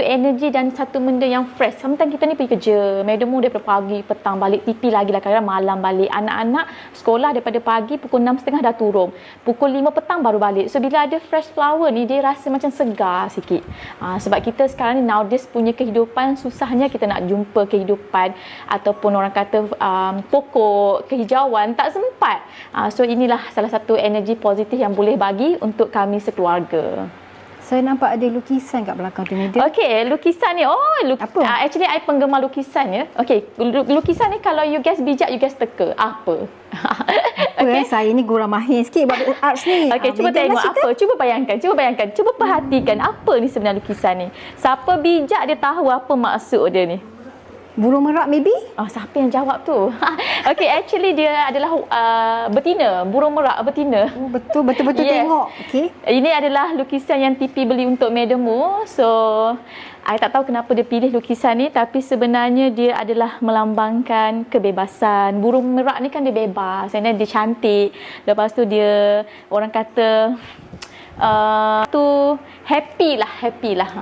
energi dan satu benda yang fresh. Sometimes kita ni pergi kerja, madam daripada pagi, petang balik, TP lagi lah, kadang malam balik. Anak-anak sekolah daripada pagi pukul 6.30 dah turun, pukul 5 petang baru balik. So bila ada fresh flower ni, dia rasa macam segar sikit. Sebab kita sekarang ni nowadays punya kehidupan, susahnya kita nak jumpa kehidupan ataupun orang kata pokok, kehijauan, tak sempat. So inilah salah satu energi positif yang boleh bagi untuk kami sekeluarga. Saya nampak ada lukisan kat belakang tu, Nida. Okey, lukisan ni, apa? Actually, I penggemar lukisan ya. Okey, lukisan ni kalau you guess bijak, you guess teka. Apa? Okay. Saya ni gurau mahir sikit buat arts ni. Okey, cuba tengok apa. Cuba bayangkan, cuba perhatikan apa ni sebenarnya lukisan ni. Siapa bijak dia tahu apa maksud dia ni. Burung merak maybe? Siapa yang jawab tu? Okey, actually dia adalah betina, burung merak betina. Betul-betul Yes. tengok. Okey. Ini adalah lukisan yang TP beli untuk Madam. So, I tak tahu kenapa dia pilih lukisan ni, tapi sebenarnya dia adalah melambangkan kebebasan. Burung merak ni kan dia bebas, and then dia cantik. Lepas tu dia, orang kata, happy lah.